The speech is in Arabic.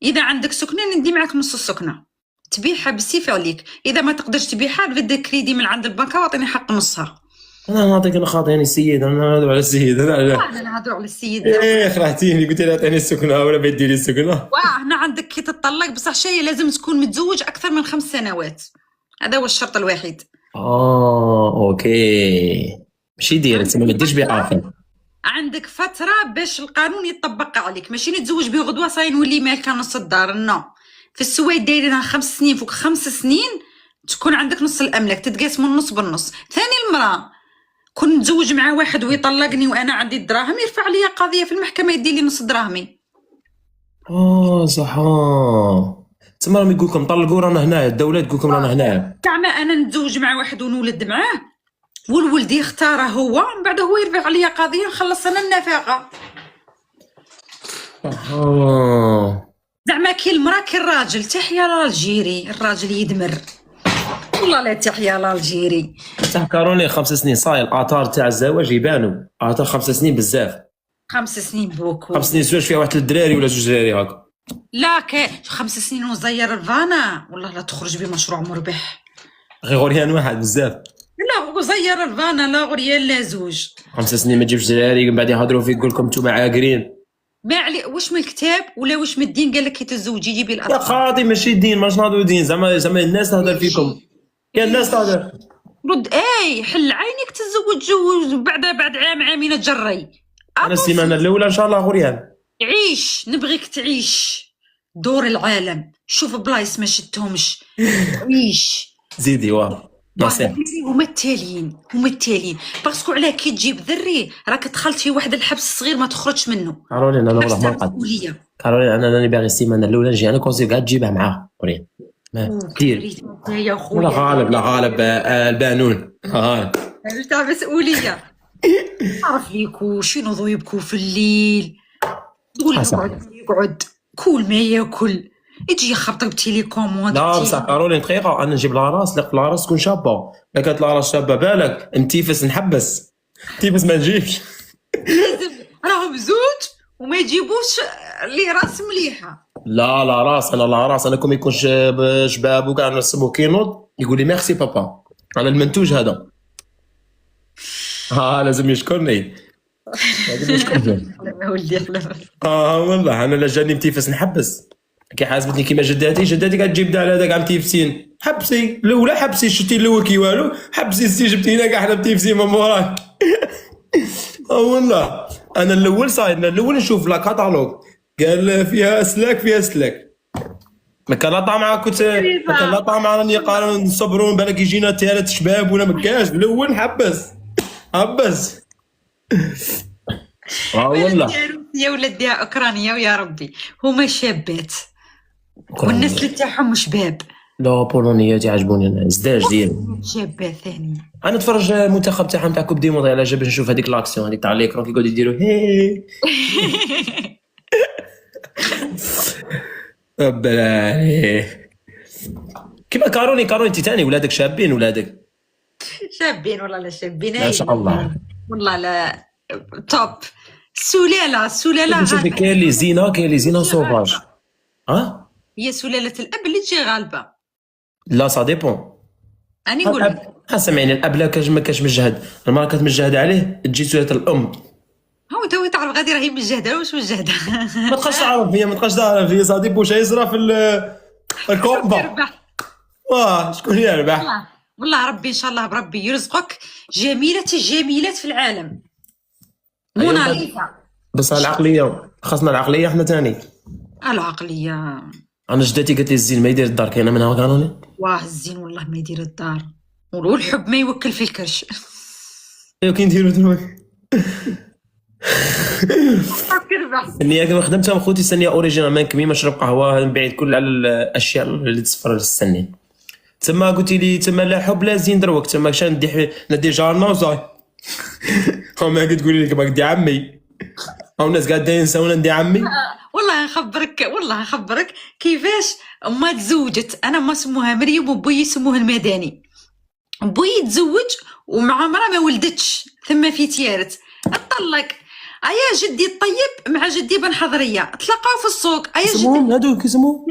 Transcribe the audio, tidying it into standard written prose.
اذا عندك سكنه ندي معاك نص السكنه، تبيعها بالسيف عليك. اذا ما تقدرش تبيعها بدك كريدي من عند البنكه واعطيني حق نصها. انا نعطيك، انا خاطيني السيد، انا نهضر على السيد انا. انا نهضروا على السيد. ايه خلعتيني، قلت لي اعطيني السكنه ولا بدي لي السكنه. هنا عندك كي تطلق بصح شيء لازم تكون متزوج اكثر من 5 سنوات، هذا هو الشرط الوحيد. اوكي، ماشي دير تما ما ديرش بعافيه. عندك فتره باش القانون يطبق عليك، ماشي نتزوج به غدوه صاي نولي مالكه نص الدار. نو، في السويد دايرينها 5 سنين، فوق 5 سنين تكون عندك نص الاملاك، تتقاسم النص بالنص. ثاني المراه كون نتزوج مع واحد ويطلقني وانا عندي الدراهم يرفع لي قضيه في المحكمه يدي لي نص دراهمي. صح. تما راهم يقول لكم طلقوا رانا هنا، الدوله تقول لكم رانا هنا. زعما انا نتزوج مع واحد ونولد معاه والولد يختاره هو، من بعد هو يرفع عليا قضيه نخلص انا النفقه. زعما كي المراه كي الراجل. تحيا لالجيري، الراجل يدمر والله. لا تحيا لالجيري. تحكروني 5 سنين صاير الاثار تاع الزواج يبانوا، اثار 5 سنين بزاف. 5 سنين بوكو. 5 سنين زواج فيها واحد 3 دراري ولا 2 دراري هكا. لا 5 سنين وزير الفانا والله لا تخرج بمشروع مربح. غير غريان واحد بزاف. لا وزير الفانا لا غريان لا زوج. 5 سنين ما تجيبش دراري من بعد يهضروا فيك يقول لكم نتوما عاقرين. ما علي واش من الكتاب ولا واش من الدين قال لك كي تزوجي جيبي يا الاطفال. خاطي ماشي الدين، ماش نهضروا دين، زعما الناس تهضر فيكم. يا الناس تهضر. رد حل عينك تزوج وبعد عام عامين تجري. انا السيمانه الاولى ان شاء الله غريان. عيش، نبغيك تعيش دور العالم، شوف بلايص ما شفتهمش. عيش زيدي واه نصيحه. هما التاليين باسكو علاه كي تجيب ذري راك دخلت في واحد الحبس صغير ما تخرجش منه. كارولين انا والله ما نقدر. كارولين انا راني باغي السيمانه الاولى نجي انا كونسي قاعد تجيبها معاه غريان. كثير يا خويا. لا غالب البانون غالب تاع مسؤوليه. عرف ليكو شنو ضيبكو في الليل، تقول يقعد كل ما ياكل يجي يخبطك بتيليكوموند. لا بصح كارولين دقيقه، انا نجيب لاراس، لاراس تكون شابه. لا كانت لاراس شابه بالك متيفس نحبس، متيفس ما نجيبش. راهم زوج وما يجيبوش اللي راس مليحه. لا راس، انا لا راس، انا كون يكون شباب وكاع نسمو كينوض يقول لي ميرسي بابا على المنتوج هذا. لازم يشكرني. لازم يشكرني. ولدي والله انا لا جاني متيفس نحبس. كي حاسبتني كيما جداتي قاعد تجيب على هذا كاع متيفسين. حبسي الاولى، حبسي شتي الاول كي والو، حبسي السي جبتي هنا كاع حنا متيفسين من موراك. والله انا الاول صاير الاول نشوف لا كاتالوج قال فيها اسلاك. ما كان لا طعم كنت ما كان لا طعم راني قارن نصبرون بالك يجينا 3 شباب ولا ما كاش. الاول حبس والله يا ولدي اوكرانيا ويا ربي هما شابات والناس اللي تاعهم شباب. لا بولونيا تعجبوني انا، زداج ديالهم شابه ثاني. انا نتفرج المنتخب تاعهم تاع كوب دي موند على جاب نشوف هذيك لاكسيون هذيك تاع ليكرون كي يقعدوا يديروا هي. ربنا كيما كاروني انت ثاني ولادك شابين ولادك؟ شابين والله لا شابين ما شاء الله والله لا توب. سلاله شوف كاين اللي زينه سوفاج. هي سلاله الاب اللي تجي غالبه. لا سا ديبون. اني نقول سامعيني الاب لا ما كاش مجهد، المراه كتمجهد عليه تجي سلاله الام. هو تو تعرف غادي راهي مجهده واش مجهده. ما تبقاش تعرف هي صديق واش يصرا في الكومبا. شكون يربح؟ والله ربي ان شاء الله بربي يرزقك جميلات في العالم. موناليزا بس العقليه خاصنا العقليه احنا ثاني. العقليه انا جدتي قالت لي الزين ما يدير الدار، كاينه منها قانوني. الزين والله ما يدير الدار والحب ما يوكل في الكرش. كي نديرو دروك سنيا كما خدمتها خوتي سنيا اوريجينال ما نكمي، ما نشرب قهوه، نبعد كل على الاشياء اللي تصفر للسنين. تما قلتي لي تما لا حب لا زين دروك، تما شان ندي جارنا وصاي. ما تقولي لي كما دي عمي او الناس قاعده ينساونا ندي عمي. والله نخبرك كيفاش ما تزوجت. انا ما سموها مريم وبوي سموه المدني. بوي تزوج ومع مرا ما ولدتش ثم في تيارت، اتطلق ايا جدي الطيب مع جدي بن حضريه تلاقاو في السوق. ايا جدي اسمهم هادو كيسمو